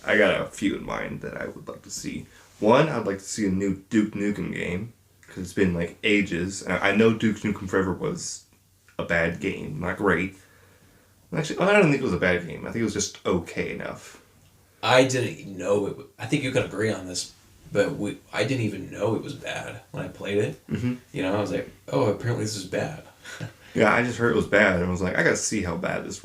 I got a few in mind that I would like to see. One, I'd like to see a new Duke Nukem game because it's been like ages. And I know Duke Nukem Forever was a bad game, not great. Actually, I don't think it was a bad game. I think it was just okay enough. I didn't know it. I think you can agree on this, but I didn't even know it was bad when I played it. Mm-hmm. You know, I was like, oh, apparently this is bad. Yeah, I just heard it was bad, and I was like, I gotta see how bad this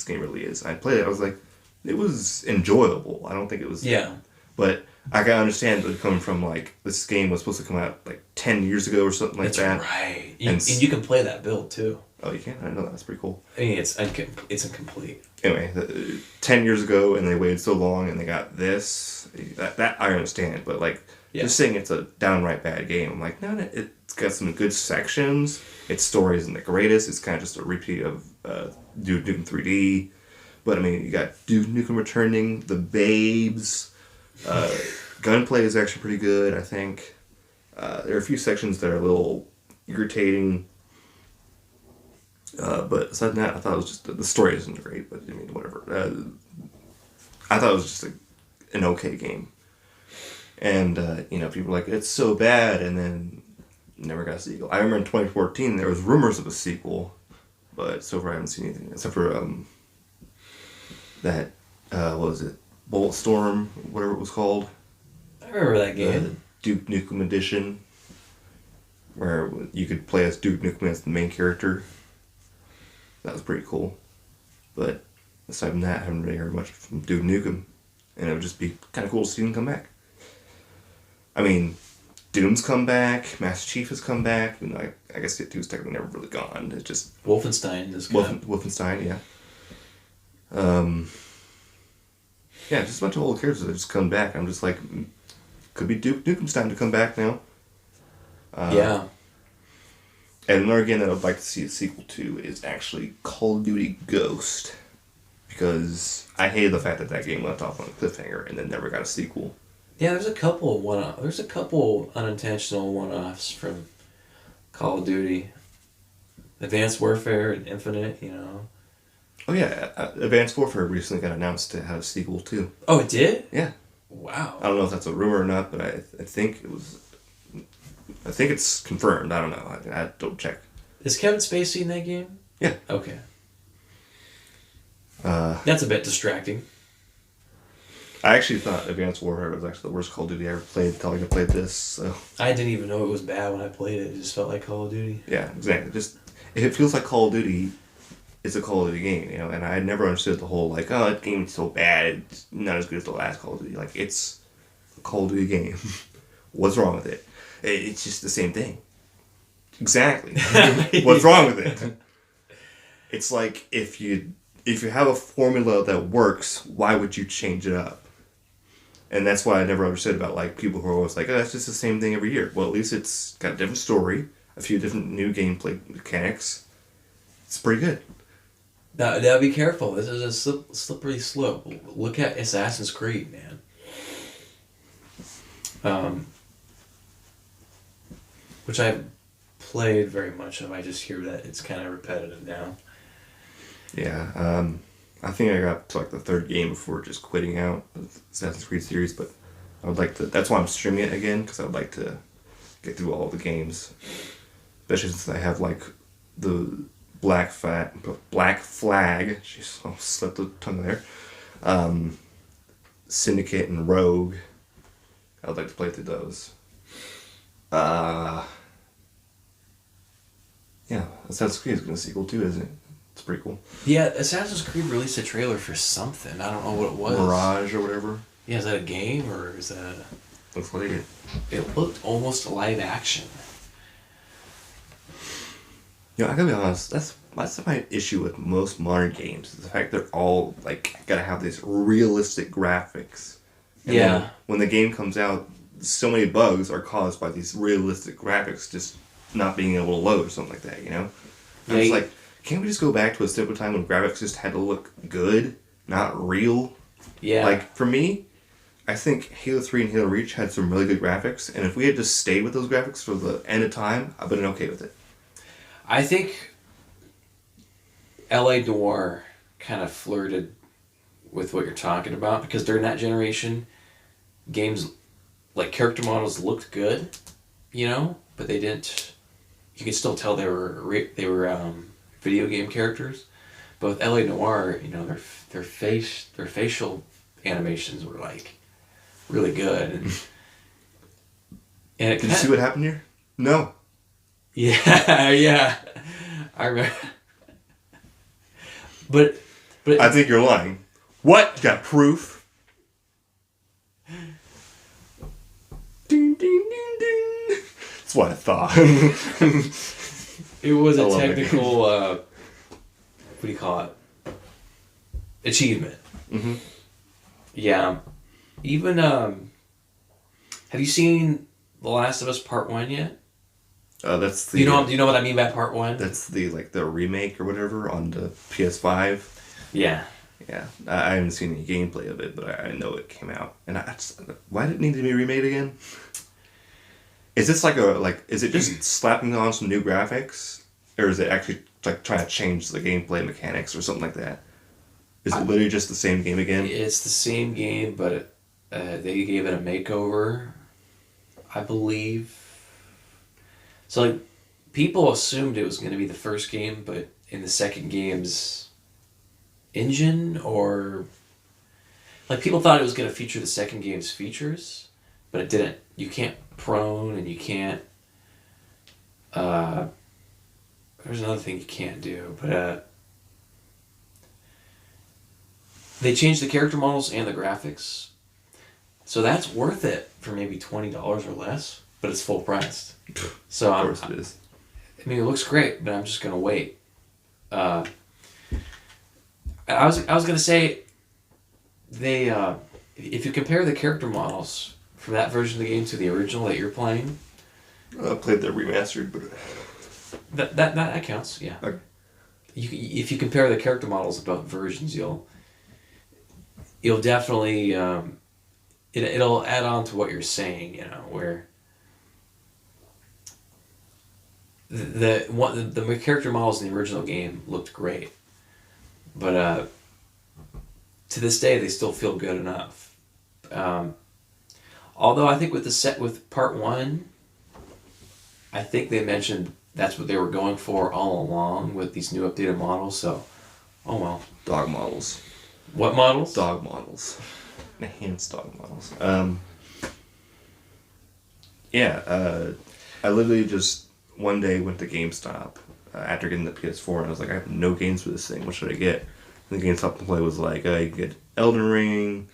game really is. I played it. I was like, it was enjoyable. I don't think it was. Yeah. But I can understand it coming from like this game was supposed to come out like 10 years ago or something like that. That's right. And you can play that build too. Oh, you can? I know that. That's pretty cool. I mean, it's incomplete. Anyway, 10 years ago, and they waited so long, and they got this. That I understand, but like just saying it's a downright bad game. I'm like, no, it's got some good sections. Its story isn't the greatest. It's kind of just a repeat of Duke Nukem 3D. But I mean, you got Duke Nukem returning, the babes. Gunplay is actually pretty good, I think. There are a few sections that are a little irritating. But aside from that, I thought it was just... The story isn't great, but I mean, whatever. I thought it was just an okay game. And, people were like, it's so bad, and then never got a sequel. I remember in 2014, there was rumors of a sequel, but so far I haven't seen anything. Except for that, what was it? Bulletstorm, whatever it was called. I remember that game. Duke Nukem Edition, where you could play as Duke Nukem as the main character. That was pretty cool. But aside from that, I haven't really heard much from Duke Nukem. And it would just be kind of cool to see him come back. I mean, Doom's come back, Master Chief has come back. You know, I guess it 2's technically never really gone. It's just... Wolfenstein is Wolfenstein, yeah. Yeah, just a bunch of old characters that just come back. I'm just like, could be Duke Nukem's time to come back now. Yeah. And another game that I'd like to see a sequel to is actually Call of Duty Ghost. Because I hated the fact that game left off on a cliffhanger and then never got a sequel. Yeah, there's a couple unintentional one-offs from Call of Duty. Advanced Warfare and Infinite, you know. Oh yeah, Advanced Warfare recently got announced to have a sequel too. Oh, it did? Yeah. Wow. I don't know if that's a rumor or not, but I think it was... I think it's confirmed. I don't know. I don't check. Is Kevin Spacey in that game? Yeah. Okay. That's a bit distracting. I actually thought Advanced Warfare was actually the worst Call of Duty I ever played until I played this. So. I didn't even know it was bad when I played it. It just felt like Call of Duty. Yeah, exactly. Just if it feels like Call of Duty, it's a Call of Duty game, you know. And I had never understood the whole like, oh, that game's so bad, it's not as good as the last Call of Duty. Like, it's a Call of Duty game. What's wrong with it? It's just the same thing. Exactly. What's wrong with it? It's like if you have a formula that works, why would you change it up? And that's why I never understood about like people who are always like, oh, that's just the same thing every year. Well, at least it's got a different story, a few different new gameplay mechanics. It's pretty good. Now be careful. This is a slippery slope. Look at Assassin's Creed, man. Which I've played very much of. I just hear that it's kind of repetitive now. Yeah, I think I got to like the third game before just quitting out the Assassin's Creed series, but I would like to... That's why I'm streaming it again, because I would like to get through all the games. Especially since I have like the Black Flag. Jeez, I slipped the tongue there. Syndicate and Rogue. I would like to play through those. Yeah, Assassin's Creed is going to sequel too, isn't it? It's pretty cool. Yeah, Assassin's Creed released a trailer for something. I don't know what it was. Mirage or whatever. Yeah, is that a game or is that... Looks like it. It looked almost live action. You know, I gotta be honest, that's my issue with most modern games, is the fact they're all, like, gotta have these realistic graphics. And yeah. When the game comes out, so many bugs are caused by these realistic graphics just not being able to load or something like that, you know? Yeah, it's like, can't we just go back to a simple time when graphics just had to look good, not real? Yeah. Like, for me, I think Halo 3 and Halo Reach had some really good graphics, and if we had just stayed with those graphics for the end of time, I'd been okay with it. I think L.A. Noire kind of flirted with what you're talking about, because during that generation, games like character models looked good, but they didn't. You could still tell they were video game characters. But with LA Noire, their facial animations were like really good, and Did you see what happened here? No. Yeah, yeah, I remember. But I think you're lying. What? You got proof? Ding, ding, ding, ding. That's what I thought. It was a technical, what do you call it? Achievement. Mm-hmm. Yeah. Even, have you seen The Last of Us Part 1 yet? That's the. Do you know what I mean by Part 1? That's the remake or whatever on the PS5. Yeah. Yeah, I haven't seen any gameplay of it, but I know it came out. And why did it need to be remade again? Is this is it just slapping on some new graphics? Or is it actually like trying to change the gameplay mechanics or something like that? Is it literally just the same game again? It's the same game, but they gave it a makeover, I believe. So, like, people assumed it was going to be the first game, but in the second game's engine, or... Like, people thought it was going to feature the second game's features, but it didn't. You can't prone, and you can't... there's another thing you can't do, but... They changed the character models and the graphics. So that's worth it for maybe $20 or less, but it's full priced. So of course it is. I mean, it looks great, but I'm just gonna wait. I was gonna say, they if you compare the character models from that version of the game to the original that you're playing, I played the remastered, but that counts. Yeah. Okay. If you compare the character models of both versions, you'll definitely it'll add on to what you're saying. Where the character models in the original game looked great, but to this day they still feel good enough. Although I think with part 1, I think they mentioned that's what they were going for all along with these new updated models. So, oh well. Dog models. What models? Dog models. Enhanced dog models. I literally just one day went to GameStop after getting the PS4, and I was like, I have no games for this thing. What should I get? And the GameStop play was like, you can get Elden Ring,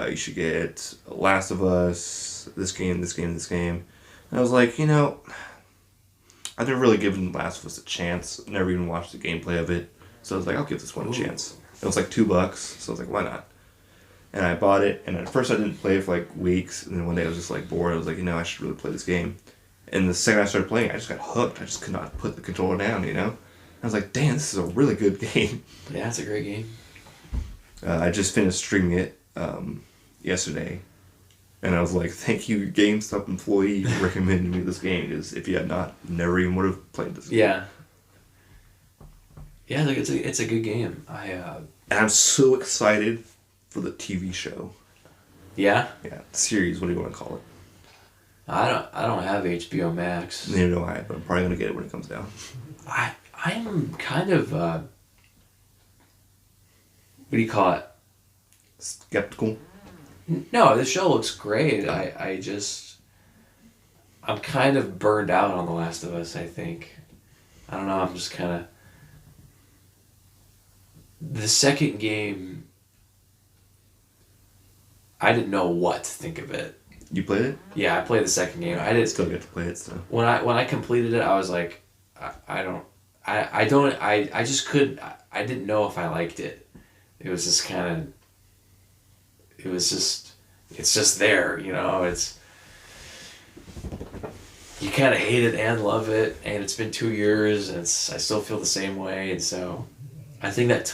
you should get Last of Us, this game. And I was like, I've never really given Last of Us a chance. Never even watched the gameplay of it. So I was like, I'll give this one a chance. It was like $2, so I was like, why not? And I bought it, and at first I didn't play it for like weeks, and then one day I was just like bored. I was like, I should really play this game. And the second I started playing, I just got hooked. I just could not put the controller down, I was like, damn, this is a really good game. Yeah, it's a great game. I just finished streaming it yesterday, and I was like, thank you, GameStop employee, for recommending me this game, because if you had not, never even would have played this game. Yeah. Yeah, it's a good game. And I'm so excited for the TV show. Yeah? Yeah, series, what do you want to call it? I don't have HBO Max. Neither do I, but I'm probably going to get it when it comes down. I'm kind of, what do you call it? Skeptical? No, the show looks great. I'm kind of burned out on The Last of Us, I think. I don't know, I'm just kind of... The second game, I didn't know what to think of it. You played it? Yeah, I played the second game. I didn't still get to play it still. When I completed it, I was like, I just couldn't. I didn't know if I liked it. It was just kind of. It's just there, It's. You kind of hate it and love it, and it's been 2 years, and I still feel the same way, and so. I think that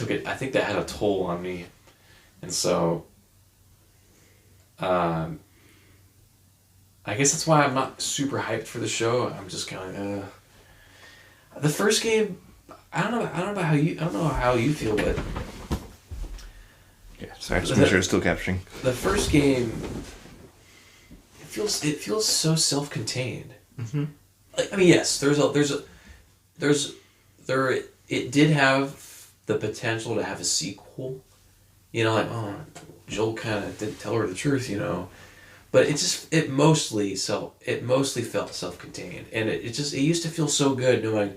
had a toll on me, and so. I guess that's why I'm not super hyped for the show. I'm just kind of. The first game, I don't know how you feel, but Yeah, sorry, just make sure it's still capturing. The first game, it feels so self-contained. Mm-hmm. Like, I mean, yes, it did have the potential to have a sequel. You know, like, oh, Joel kind of didn't tell her the truth, you know. But it mostly felt self-contained, and it used to feel so good knowing,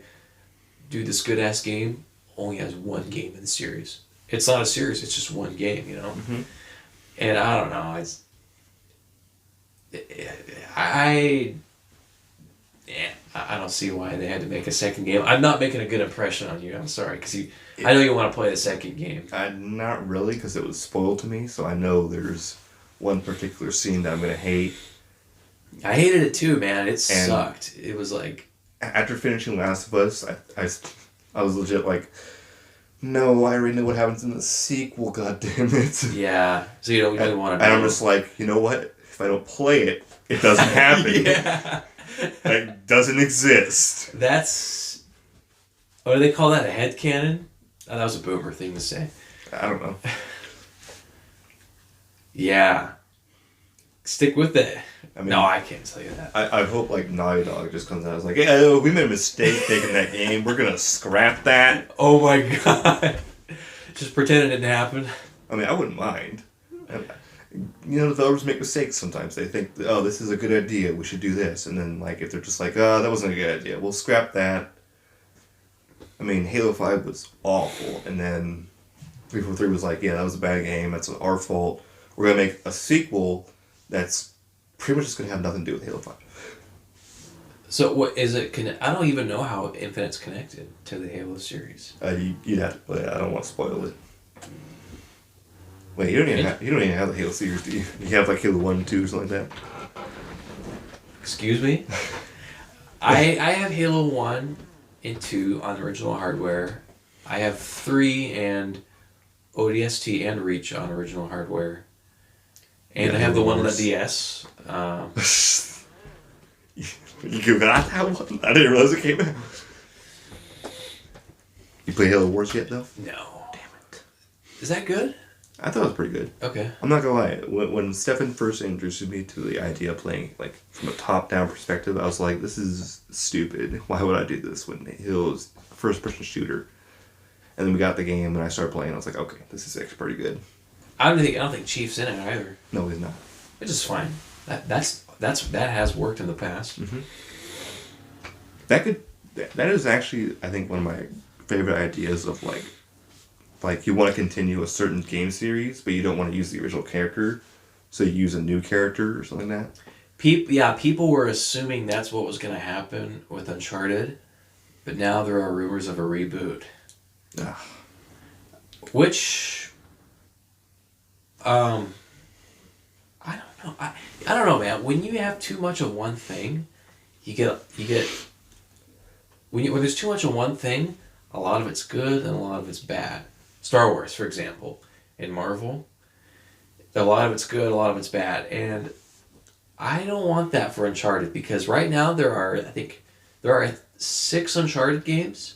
dude, this good ass game only has one game in the series. It's not a series; it's just one game, you know. Mm-hmm. And I don't know, I don't see why they had to make a second game. I'm not making a good impression on you. I'm sorry, because I know you want to play the second game. Not really, because it was spoiled to me. So I know there's one particular scene that I'm gonna hate. I hated it too, man. It sucked. It was like, after finishing Last of Us, I was legit like, no, I already know what happens in the sequel. God damn it. yeah. So you don't really want to. And I'm just like, you know what? If I don't play it, it doesn't happen. yeah. That doesn't exist. That's. What do they call that? A headcanon? Oh, that was a boomer thing to say. I don't know. Yeah. Stick with it. I mean, no, I can't tell you that. I hope like Naughty Dog just comes out and is like, yeah, we made a mistake taking that game. We're gonna scrap that. Oh my god. Just pretend it didn't happen. I mean, I wouldn't mind. You know, developers make mistakes sometimes. They think, oh, this is a good idea. We should do this. And then, like, if they're just like, oh, that wasn't a good idea. We'll scrap that. I mean, Halo 5 was awful. And then 343 was like, yeah, that was a bad game. That's our fault. We're going to make a sequel that's pretty much just going to have nothing to do with Halo 5. So, what is it? I don't even know how Infinite's connected to the Halo series. You'd have to play it. I don't want to spoil it. Wait, you don't even have the Halo series, do you? You have like Halo 1 and 2 or something like that? Excuse me? I have Halo 1 and 2 on original hardware. I have 3 and ODST and Reach on original hardware. And I have the one on the DS. You got that one? I didn't realize it came out. You play Halo Wars yet, though? No. Damn it. Is that good? I thought it was pretty good. Okay. I'm not gonna lie. When Stefan first introduced me to the idea of playing like from a top-down perspective, I was like, "This is stupid. Why would I do this when Halo's a first-person shooter?" And then we got the game, and I started playing. I was like, "Okay, this is actually pretty good." I don't think Chief's in it either. No, he's not. Which is fine. That has worked in the past. Mm-hmm. That is actually, I think, one of my favorite ideas of like you want to continue a certain game series, but you don't want to use the original character, so you use a new character or something like that. People were assuming that's what was going to happen with Uncharted, but now there are rumors of a reboot. Ugh. Which, I don't know. I don't know, man. When you have too much of one thing, you get when there's too much of one thing, a lot of it's good and a lot of it's bad. Star Wars, for example, and Marvel, a lot of it's good, a lot of it's bad, and I don't want that for Uncharted because right now there are 6 Uncharted games,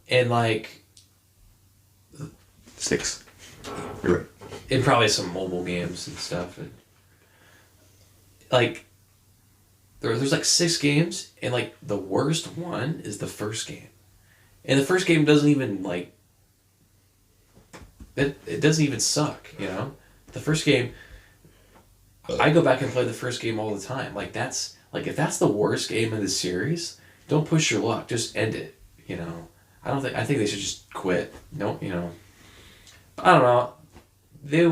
and like 6. You're right. And probably some mobile games and stuff, and like there's like 6 games, and like the worst one is the first game, and the first game doesn't even like. It doesn't even suck, you know? The first game, I go back and play the first game all the time. Like, if that's the worst game in the series, don't push your luck. Just end it, you know? I think they should just quit. No, you know? I don't know. The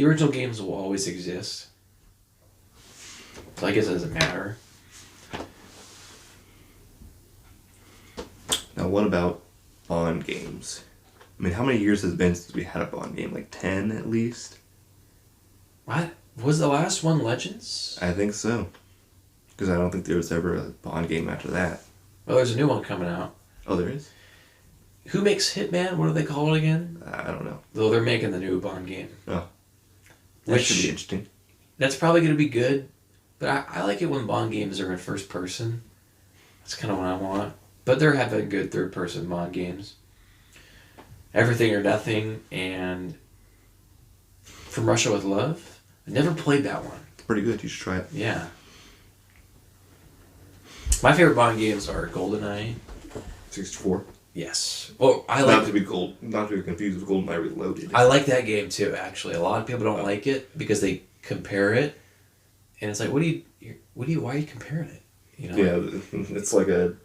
original games will always exist. So I guess it doesn't matter. Now, what about Bond games? I mean, how many years has it been since we had a Bond game? Like 10 at least? What? Was the last one Legends? I think so. Because I don't think there was ever a Bond game after that. Well, there's a new one coming out. Oh, there is? Who makes Hitman? What do they call it again? I don't know. Though they're making the new Bond game. Oh. That should be interesting. That's probably going to be good. But I like it when Bond games are in first person. That's kind of what I want. But they're having good third person Bond games. Everything or Nothing, and From Russia with Love. I never played that one. It's pretty good. You should try it. Yeah. My favorite Bond games are GoldenEye. 64. Yes. Well, Not to be confused with GoldenEye Reloaded. I like that game too. Actually, a lot of people don't like it because they compare it, and it's like, why are you comparing it? You know? Yeah, it's like at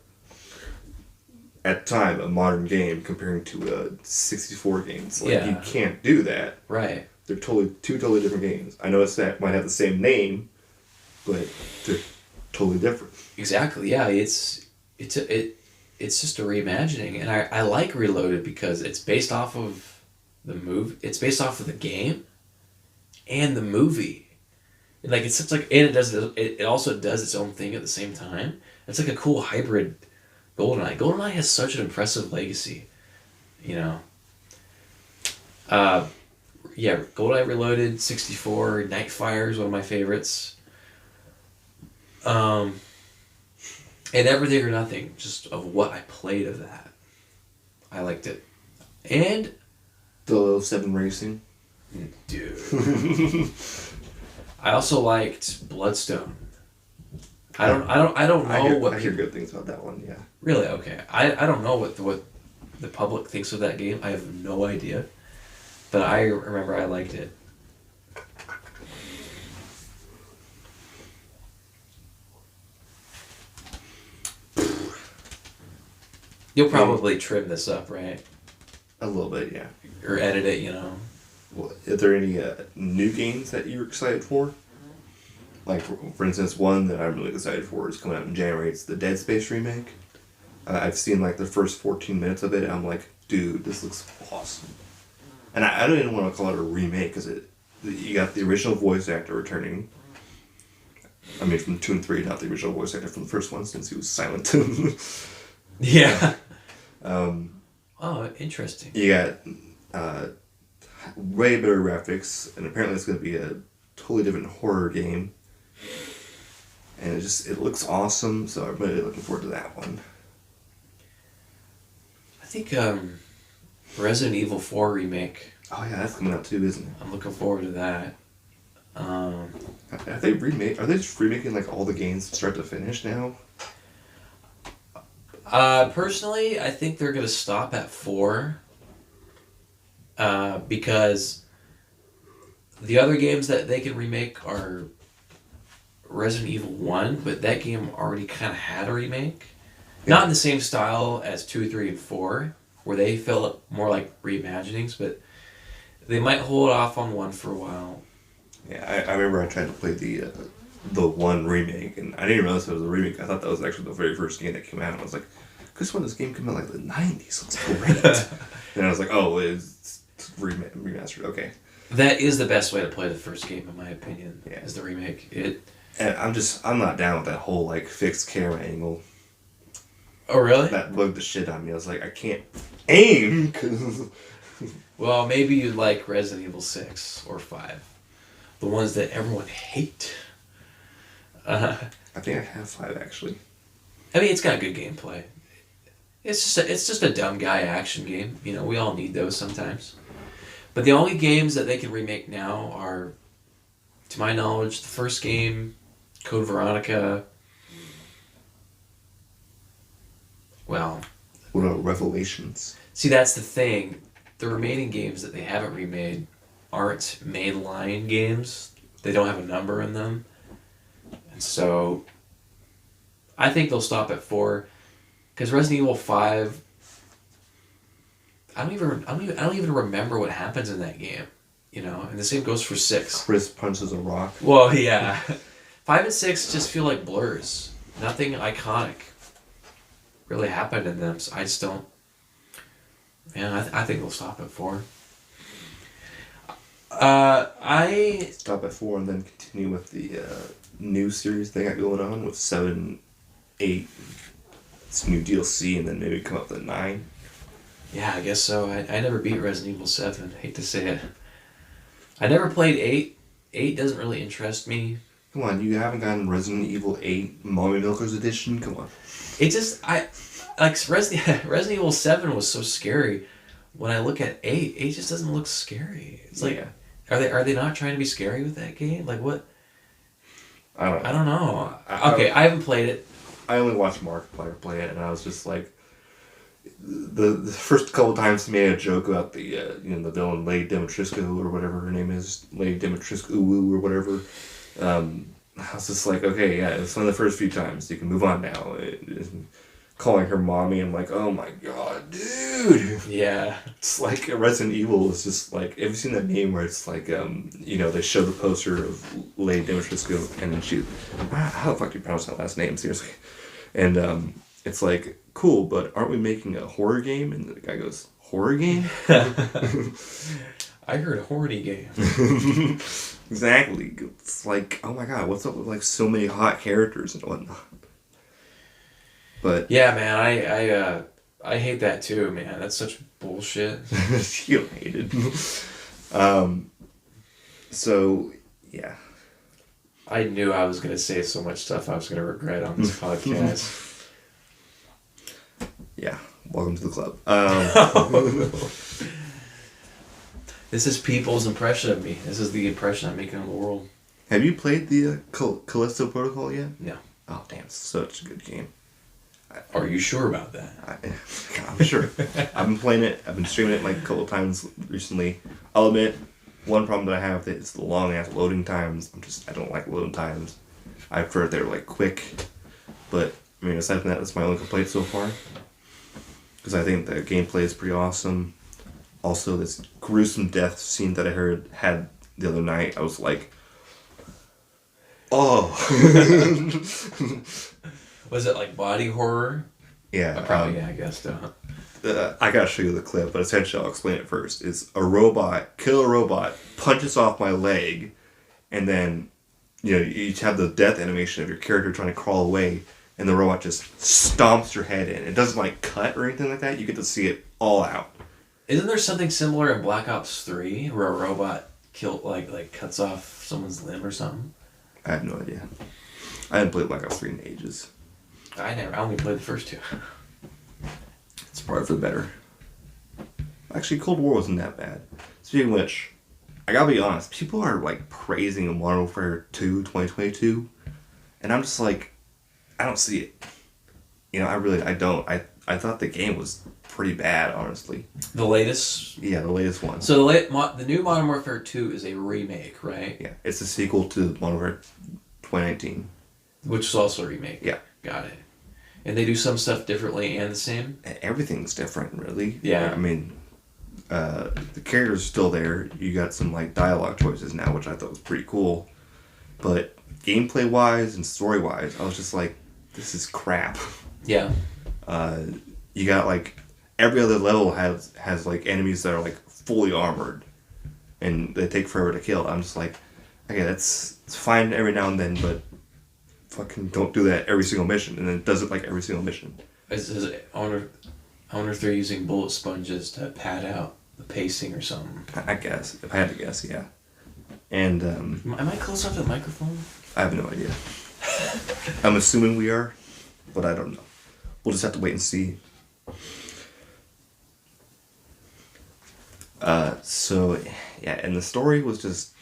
the time, a modern game comparing to a 64 game. It's like, you can't do that. Right. They're two totally different games. I know it might have the same name, but they're totally different. Exactly. Yeah. It's just a reimagining, and I like Reloaded because it's based off of the movie. It's based off of the game, and the movie. And like it's such like, and it also does its own thing at the same time. It's like a cool hybrid. GoldenEye. GoldenEye has such an impressive legacy, you know. Yeah, GoldenEye Reloaded, 64, Nightfire is one of my favorites. And Everything or Nothing, just of what I played of that. I liked it. And 007 Racing. Dude. I also liked Bloodstone. I don't know what I hear good things about that one. Yeah. Really? Okay. I don't know what the public thinks of that game. I have no idea. But I remember I liked it. You'll probably trim this up, right? A little bit, yeah. Or edit it, you know. Well, are there any new games that you're excited for? Like, for instance, one that I'm really excited for is coming out in January. It's the Dead Space remake. I've seen, like, the first 14 minutes of it, and I'm like, dude, this looks awesome. And I don't even want to call it a remake, because you got the original voice actor returning. I mean, from 2 and 3, not the original voice actor from the first one, since he was silent. Yeah. Oh, interesting. You got way better graphics, and apparently it's going to be a totally different horror game. And it looks awesome, so I'm really looking forward to that one. I think Resident Evil 4 remake. Oh yeah, that's coming out too, isn't it? I'm looking forward to that. Are they just remaking like all the games from start to finish now? Personally, I think they're gonna stop at 4. Because the other games that they can remake are Resident Evil 1, but that game already kind of had a remake. Yeah. Not in the same style as 2, 3, and 4, where they felt more like reimaginings, but they might hold off on 1 for a while. Yeah, I remember I tried to play the 1 remake, and I didn't realize it was a remake. I thought that was actually the very first game that came out, and I was like, because when this game came out like the 90s, looks great. And I was like, oh, it's remastered, okay. That is the best way to play the first game, in my opinion, is the remake. And I'm not down with that whole, like, fixed camera angle. Oh, really? That bugged the shit out of me. I was like, I can't aim, 'cause... Well, maybe you like Resident Evil 6 or 5. The ones that everyone hate. I think I have 5, actually. I mean, it's got good gameplay. It's just a dumb guy action game. You know, we all need those sometimes. But the only games that they can remake now are, to my knowledge, the first game, Code Veronica. Well, what about Revelations? See, that's the thing. The remaining games that they haven't remade aren't mainline games. They don't have a number in them. And so I think they'll stop at 4. Because Resident Evil 5, I don't even remember what happens in that game, you know. And the same goes for 6. Chris punches a rock. Well, yeah, 5 and 6 just feel like blurs. Nothing iconic really happened in them, so I just don't. Yeah, I think they'll stop at 4. I stop at 4 and then continue with the new series they got going on with 7, 8. It's new DLC, and then maybe come up with 9. Yeah, I guess so. I never beat Resident Evil 7. Hate to say it. I never played 8. 8 doesn't really interest me. Come on, you haven't gotten Resident Evil 8 Mommy Milkers Edition? Come on. It just Resident Evil 7 was so scary. when I look at 8, 8 just doesn't look scary. It's like, Yeah. are they not trying to be scary with that game? Like what? I don't know. I don't know. Okay, I haven't played it. I only watched Markiplier play it, and I was just like, the first couple times he made a joke about the the villain Lady Dimitrescu or whatever her name is, Lady Dimitrescu or whatever. I was just like, okay, yeah, it's one of the first few times. You can move on now. Calling her mommy, I'm like, oh my god, dude. Yeah. It's like Resident Evil is just like, have you seen that meme where it's like, they show the poster of Lady Dimitrescu, and then how the fuck do you pronounce that last name, seriously? And it's like, cool, but aren't we making a horror game? And the guy goes, horror game? I heard horny game. Exactly. It's like, oh my god, what's up with like so many hot characters and whatnot? But yeah, man, I hate that too, man. That's such bullshit. you hate it. So yeah. I knew I was gonna say so much stuff I was gonna regret on this podcast. Yeah. Welcome to the club. This is people's impression of me. This is the impression I'm making on the world. Have you played the Callisto Protocol yet? No. Oh damn, it's such a good game. Are you sure about that? I'm sure. I've been playing it. I've been streaming it like a couple times recently. I'll admit, one problem that I have is the long ass loading times. I don't like loading times. I prefer they're like quick. But I mean, aside from that, that's my only complaint so far. Because I think the gameplay is pretty awesome. Also, this gruesome death scene that I had the other night, I was like, oh. Was it like body horror? Yeah. Probably, yeah, I guess so. I gotta show you the clip, but essentially I'll explain it first. It's killer robot, punches off my leg, and then, you have the death animation of your character trying to crawl away, and the robot just stomps your head in. It doesn't like cut or anything like that. You get to see it all out. Isn't there something similar in Black Ops 3 where a robot cuts off someone's limb or something? I have no idea. I haven't played Black Ops 3 in ages. I only played the first 2. It's probably for the better. Actually, Cold War wasn't that bad. Speaking of which, I gotta be honest, people are like praising Modern Warfare 2 2022, and I'm just like, I don't see it. I don't. I thought the game was pretty bad, honestly. The latest? Yeah, the latest one. So the new Modern Warfare 2 is a remake, right? Yeah, it's a sequel to Modern Warfare 2019. Which is also a remake. Yeah. Got it. And they do some stuff differently and the same? Everything's different, really. Yeah. I mean, the characters are still there. You got some like dialogue choices now, which I thought was pretty cool. But gameplay-wise and story-wise, I was just like, this is crap. Yeah. You got like every other level has like enemies that are like fully armored, and they take forever to kill. I'm just like, okay, it's fine every now and then, but fucking don't do that every single mission. And then it does it like every single mission. I wonder if they're using bullet sponges to pad out the pacing or something. I guess, if I had to guess, yeah. And am I close up to the microphone? I have no idea. I'm assuming we are, but I don't know. We'll just have to wait and see. So yeah, and the story was just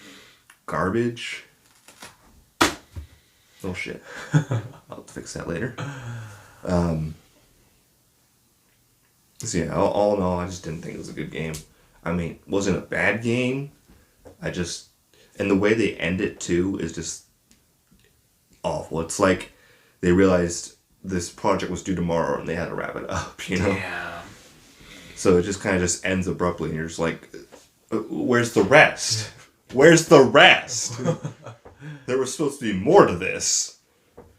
garbage. Oh shit. I'll fix that later. So yeah, all in all, I just didn't think it was a good game. I mean, it wasn't a bad game. And the way they end it too is just awful. It's like they realized this project was due tomorrow and they had to wrap it up, Damn. So it just kind of just ends abruptly, and you're just like, where's the rest? Where's the rest? There was supposed to be more to this.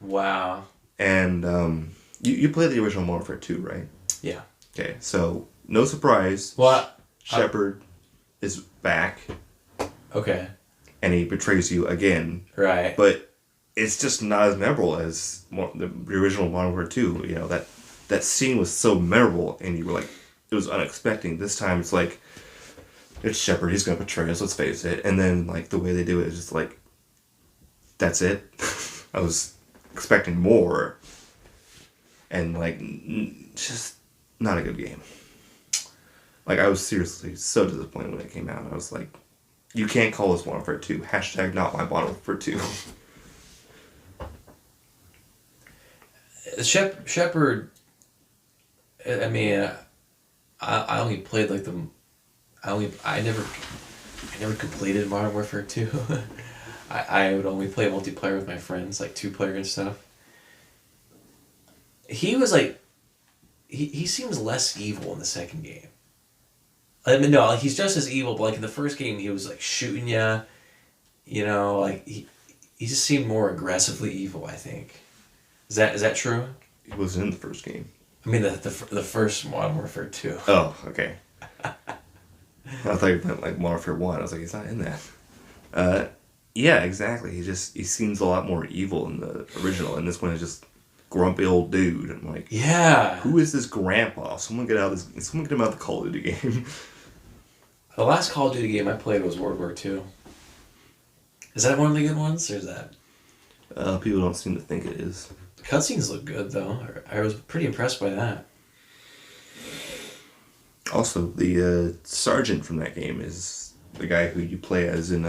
Wow. And you played the original Modern Warfare 2, right? Yeah. Okay, so no surprise. What? Shepard is back. Okay. And he betrays you again. Right. But it's just not as memorable as the original Modern Warfare 2. That scene was so memorable, and you were like, it was unexpected. This time it's like, it's Shepard, he's gonna betray us, let's face it. And then like the way they do it is just like, that's it. I was expecting more, and like just not a good game. Like, I was seriously so disappointed when it came out. I was like, you can't call this Modern Warfare 2. Hashtag not my Modern Warfare 2. Shepard. I mean, I only played like the. I never completed Modern Warfare 2. I would only play multiplayer with my friends, like 2-player and stuff. He was like, he seems less evil in the second game. I mean, no, like, he's just as evil, but like in the first game, he was like shooting ya. You know, like he just seemed more aggressively evil. I think. Is that true? He wasn't in the first game. I mean, the first Modern Warfare 2. Oh, okay. I thought you meant like Modern Warfare 1. I was like, he's not in that. Yeah, exactly. He seems a lot more evil in the original, and this one is just grumpy old dude. I'm like, yeah. Who is this grandpa? Someone get him out of the Call of Duty game. The last Call of Duty game I played was World War II. Is that one of the good ones, or is that? People don't seem to think it is. The cutscenes look good, though. I was pretty impressed by that. Also, the sergeant from that game is the guy who you play as in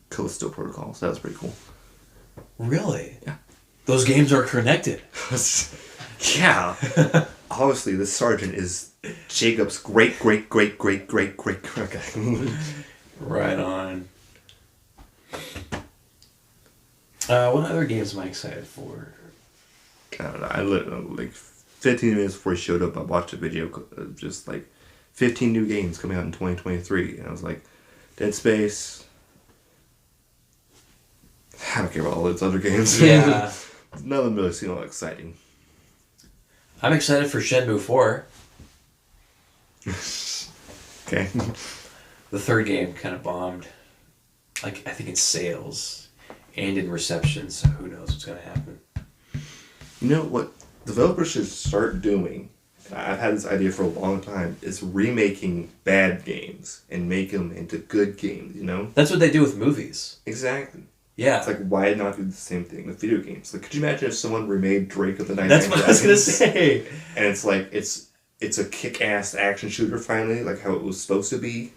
Callisto Protocol, so that was pretty cool. Really? Yeah. Those games are connected. Yeah. Obviously, the sergeant is Jacob's great. Okay. Right on. What other games am I excited for? I don't know. I like 15 minutes before he showed up, I watched a video of just like 15 new games coming out in 2023, and I was like, Dead Space. I don't care about all those other games. Yeah. None of them really seem all exciting. I'm excited for Shenmue 4. Okay. The third game kind of bombed. Like, I think in sales and in reception, so who knows what's going to happen. You know what developers should start doing, and I've had this idea for a long time, is remaking bad games and make them into good games, you know? That's what they do with movies. Exactly. Yeah. It's like, why not do the same thing with video games? Like, could you imagine if someone remade Drake of the 99 That's what I was going to Dragons? say. And it's like, it's a kick-ass action shooter finally, like how it was supposed to be.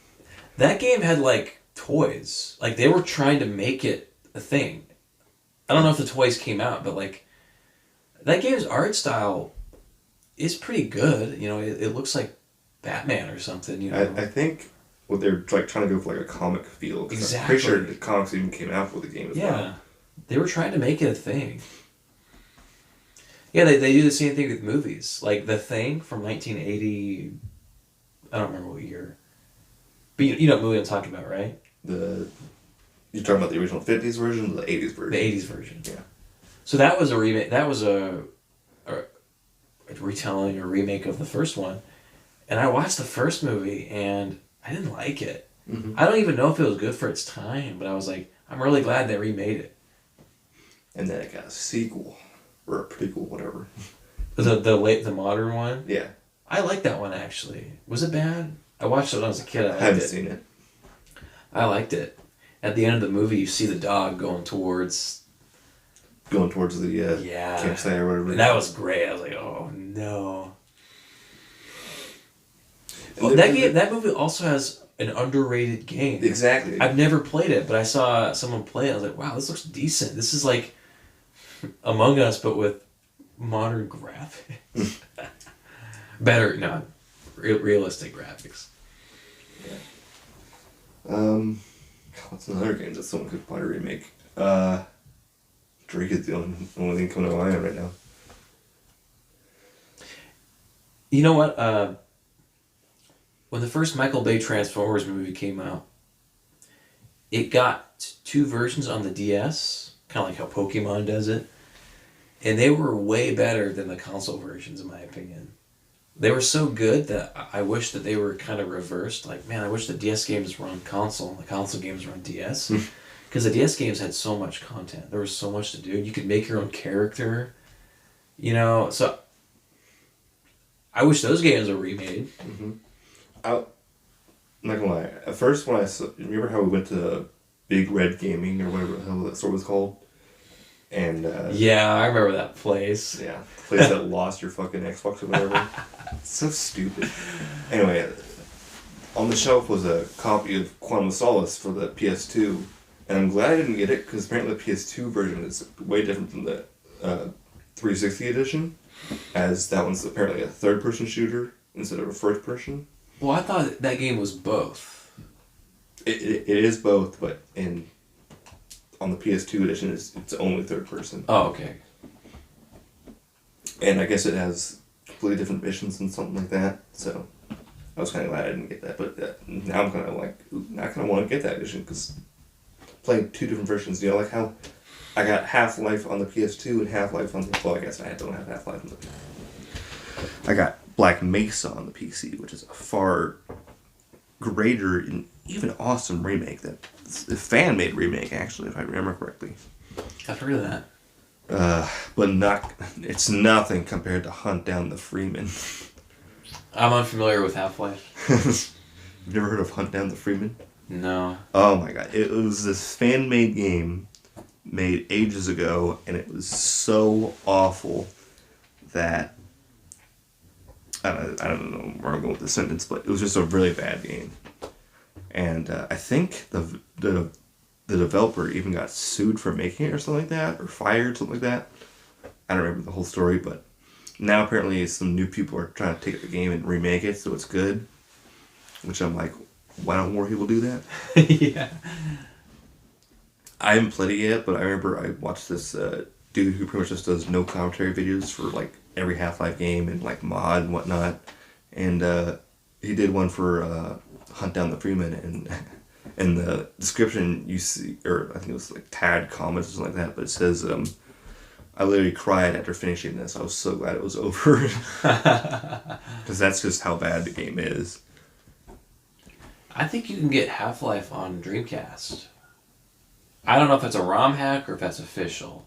That game had, like, toys. Like, they were trying to make it a thing. I don't know if the toys came out, but, like, that game's art style is pretty good. You know, it looks like Batman or something, you know. I think what they're like trying to go for like a comic feel. Exactly. I'm pretty sure the comics even came out for the game as well. Yeah. They were trying to make it a thing. Yeah, they do the same thing with movies. Like The Thing from 1980... I don't remember what year. But you know what movie I'm talking about, right? You're talking about the original 50s version or the 80s version? The 80s version. Yeah. So that was a remake. That was a retelling or remake of the first one. And I watched the first movie, and I didn't like it. Mm-hmm. I don't even know if it was good for its time, but I was like, I'm really glad they remade it. And then it got a sequel. Or a prequel, whatever. The modern one? Yeah. I liked that one, actually. Was it bad? I watched it when I was a kid. I haven't seen it. I liked it. At the end of the movie, you see the dog going towards the campsite or whatever. And that was great. I was like, oh, no. Well, that movie also has an underrated game. Exactly. I've never played it, but I saw someone play it. I was like, wow, this looks decent. This is like Among Us, but with modern graphics. Better, no, realistic graphics. Yeah. What's another game that someone could probably remake? Drake is the only thing coming to mind right now. You know what? When the first Michael Bay Transformers movie came out, it got 2 versions on the DS, kind of like how Pokemon does it, and they were way better than the console versions, in my opinion. They were so good that I wish that they were kind of reversed. Like, man, I wish the DS games were on console and the console games were on DS. Because the DS games had so much content. There was so much to do. You could make your own character. You know, so I wish those games were remade. Mm-hmm. I'm not gonna lie. At first, when I saw, remember how we went to Big Red Gaming or whatever the hell that store was called? And yeah, I remember that place. Yeah, the place that lost your fucking Xbox or whatever. It's so stupid. Anyway, on the shelf was a copy of Quantum of Solace for the PS2, and I'm glad I didn't get it because apparently the PS2 version is way different from the 360 edition, as that one's apparently a third-person shooter instead of a first-person. Well, I thought that game was both. It is both, but on the PS2 edition, it's only third-person. Oh, okay. And I guess it has completely different missions and something like that, so I was kind of glad I didn't get that, but now I'm kind of like, I kind of want to get that edition, because playing two different versions, you know, like how I got Half-Life on the PS2 and Half-Life on the, well, I guess I don't have Half-Life on the, I got Black Mesa on the PC, which is a far greater and even awesome remake, that a fan-made remake, actually, if I remember correctly. I've heard of that. But it's nothing compared to Hunt Down the Freeman. I'm unfamiliar with Half-Life. You've never heard of Hunt Down the Freeman? No. Oh my god. It was this fan-made game made ages ago, and it was so awful that I don't know where I'm going with the sentence, but it was just a really bad game. And I think the developer even got sued for making it or something like that, or fired, something like that. I don't remember the whole story, but now apparently some new people are trying to take the game and remake it so it's good. Which I'm like, why don't more people do that? Yeah. I haven't played it yet, but I remember I watched this dude who pretty much just does no commentary videos for like every Half-Life game and like mod and whatnot. And he did one for Hunt Down the Freeman, and in the description you see, or I think it was like tagged comments or something like that, but it says, I literally cried after finishing this. I was so glad it was over. Because that's just how bad the game is. I think you can get Half-Life on Dreamcast. I don't know if it's a ROM hack or if that's official.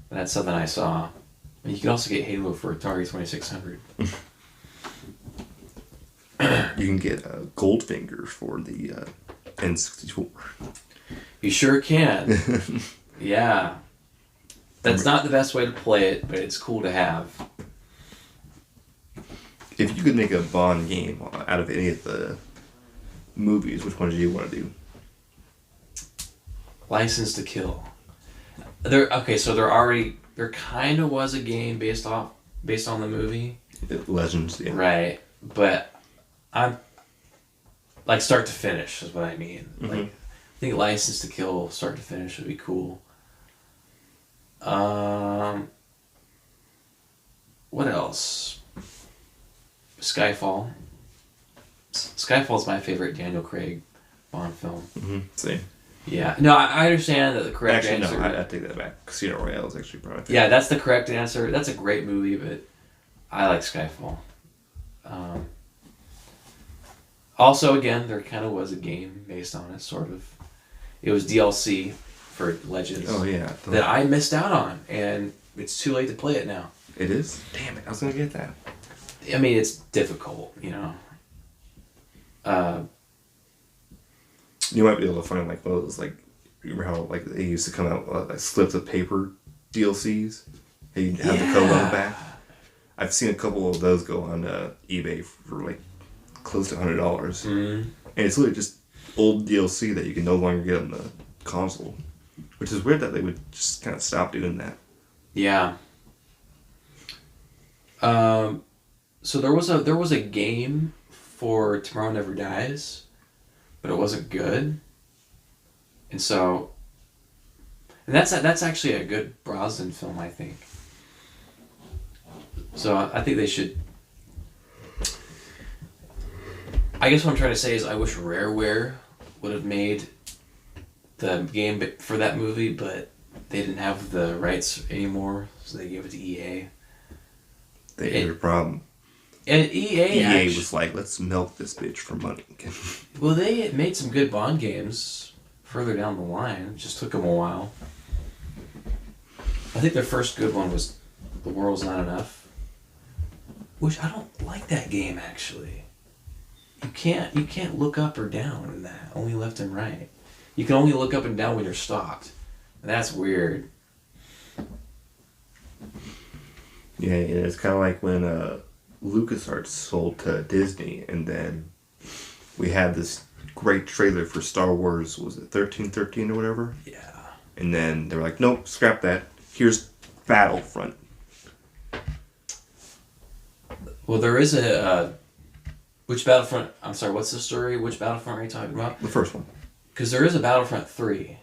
But that's something I saw. And you can also get Halo for Atari 2600. You can get Goldfinger for the N64. You sure can. Yeah. That's not the best way to play it, but it's cool to have. If you could make a Bond game out of any of the movies, which one do you want to do? License to Kill. There kind of was a game based on the movie. Legends, yeah. Right, but I'm like start to finish is what I mean. Mm-hmm. Like, I think License to Kill start to finish would be cool. What else? Skyfall. Skyfall's my favorite Daniel Craig Bond film. Mm-hmm. Same. Yeah. No, I understand that the correct answer... Actually, no, I take that back. Casino Royale is actually probably my favorite. Yeah, that's the correct answer. That's a great movie, but I like Skyfall. Also, again, there kind of was a game based on it, sort of. It was DLC for Legends. Oh, yeah. That I missed out on, and it's too late to play it now. It is? Damn it, I was going to get that. I mean, it's difficult, you know. You might be able to find like one of those, like, you remember how like they used to come out like slips of paper DLCs? Hey, you have the code on the back. I've seen a couple of those go on eBay for like close to $100, Mm-hmm. and it's literally just old DLC that you can no longer get on the console, which is weird that they would just kind of stop doing that. Yeah. So there was a game for Tomorrow Never Dies, but it wasn't good. And so, and that's actually a good Brosnan film, I think. So I think they should. I guess what I'm trying to say is I wish Rareware would have made the game for that movie, but they didn't have the rights anymore, so they gave it to EA. They had a problem. And EA was like, let's milk this bitch for money. Well, they made some good Bond games further down the line. It just took them a while. I think their first good one was The World's Not Enough, which I don't like that game, actually. You can't look up or down in that, only left and right. You can only look up and down when you're stopped. And that's weird. Yeah, it's kind of like when LucasArts sold to Disney, and then we had this great trailer for Star Wars, was it 1313 or whatever? Yeah. And then they were like, nope, scrap that. Here's Battlefront. Well, there is a... which Battlefront... I'm sorry, what's the story? Which Battlefront are you talking about? The first one. Because there is a Battlefront 3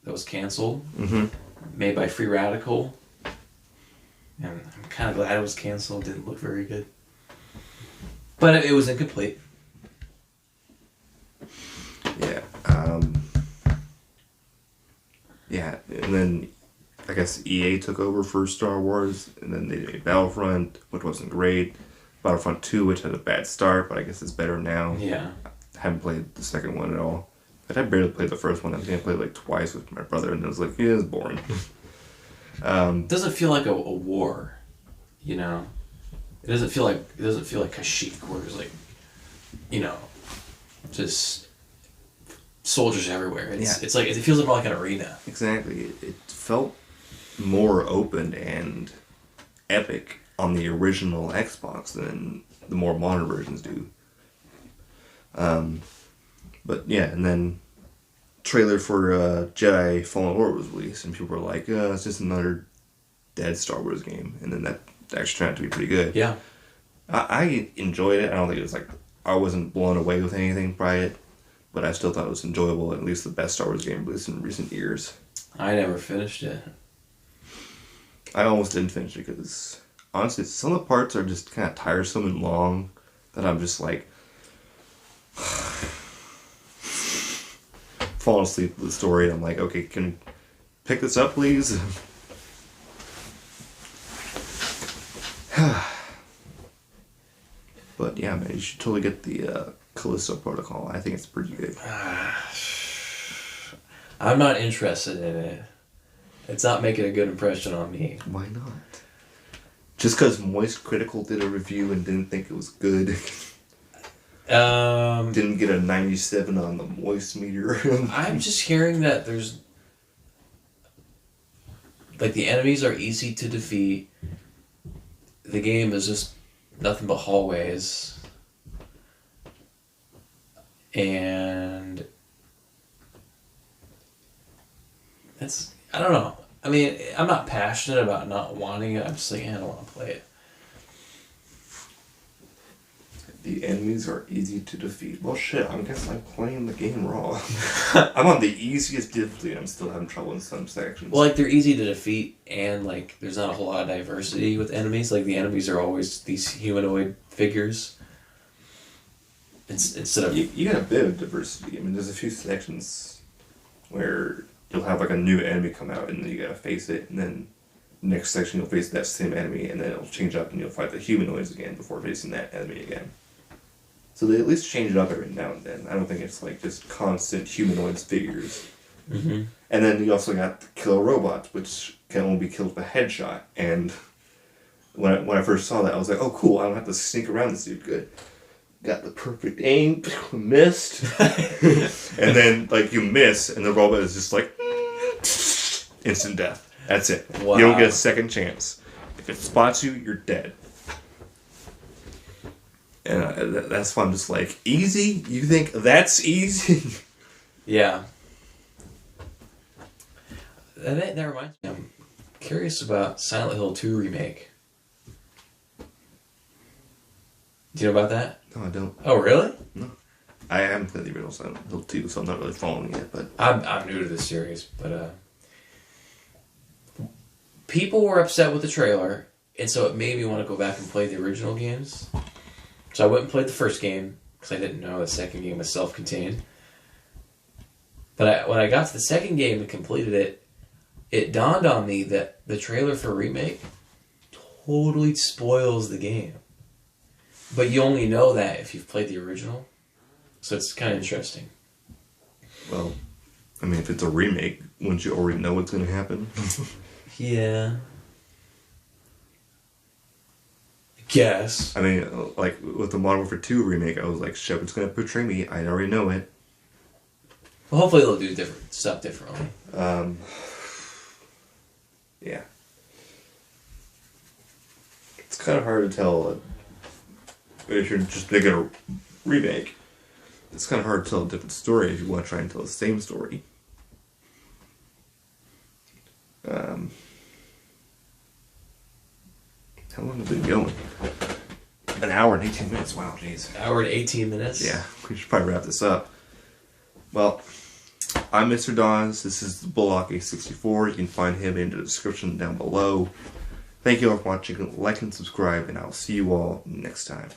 that was canceled. Mm-hmm. Made by Free Radical. And I'm kind of glad it was canceled. It didn't look very good. But it was incomplete. Yeah. Yeah, and then I guess EA took over for Star Wars, and then they did Battlefront, which wasn't great. Battlefront 2, which had a bad start, but I guess it's better now. Yeah. I haven't played the second one at all. But I barely played the first one. I think I played like twice with my brother, and it was like, yeah, it's boring. It doesn't feel like a war, you know? It doesn't feel like Kashyyyk, where there's like, you know, just soldiers everywhere. It's like, it feels more like an arena. Exactly. It felt more open and epic on the original Xbox than the more modern versions do. But yeah, and then trailer for Jedi Fallen Order was released, and people were like, it's just another dead Star Wars game. And then that actually turned out to be pretty good. Yeah. I enjoyed it. I don't think it was like, I wasn't blown away with anything by it, but I still thought it was enjoyable, at least the best Star Wars game released in recent years. I never finished it. I almost didn't finish it because, honestly, some of the parts are just kind of tiresome and long that I'm just like, falling asleep with the story, and I'm like, okay, can you pick this up, please? But yeah, man, you should totally get the Callisto Protocol. I think it's pretty good. I'm not interested in it. It's not making a good impression on me. Why not? Just because Moist Critical did a review and didn't think it was good. Didn't get a 97 on the Moist meter. I'm just hearing that there's... like, the enemies are easy to defeat. The game is just nothing but hallways. And... that's... I don't know. I mean, I'm not passionate about not wanting it. I'm just like, I don't want to play it. The enemies are easy to defeat. Well, shit, I guess I'm playing the game wrong. I'm on the easiest difficulty and I'm still having trouble in some sections. Well, like, they're easy to defeat, and, like, there's not a whole lot of diversity with enemies. Like, the enemies are always these humanoid figures. Instead of... You got a bit of diversity. I mean, there's a few sections where you'll have, like, a new enemy come out, and then you gotta face it, and then next section you'll face that same enemy, and then it'll change up, and you'll fight the humanoids again before facing that enemy again. So they at least change it up every now and then. I don't think it's like just constant humanoids figures. Mm-hmm. And then you also got the killer robots, which can only be killed with a headshot. And when I first saw that, I was like, oh cool, I don't have to sneak around this dude good. Got the perfect aim, missed. And then like you miss, and the robot is just like, instant death. That's it. Wow. You don't get a second chance. If it spots you, you're dead. And that's why I'm just like, easy? You think that's easy? Yeah. That reminds me, I'm curious about Silent Hill 2 remake. Do you know about that? No, I don't. Oh, really? No. I haven't played the original Silent Hill 2, so I'm not really following it, but... I'm new to this series, but people were upset with the trailer, and so it made me want to go back and play the original games. So I went and played the first game, because I didn't know the second game was self-contained. But when I got to the second game and completed it, it dawned on me that the trailer for Remake totally spoils the game. But you only know that if you've played the original. So it's kind of interesting. Well, I mean, if it's a remake, wouldn't you already know what's going to happen? Yeah. Guess. I mean, like, with the Modern Warfare 2 remake, I was like, Shepard's going to betray me. I already know it. Well, hopefully they'll do different stuff differently. Yeah. It's kind of hard to tell if you're just making a remake. it's kind of hard to tell a different story if you want to try and tell the same story. How long have we been going? An hour and 18 minutes. Wow, jeez. Hour and 18 minutes? Yeah, we should probably wrap this up. Well, I'm Mr. Dawes. This is the Bullock A64. You can find him in the description down below. Thank you all for watching. Like and subscribe, and I'll see you all next time.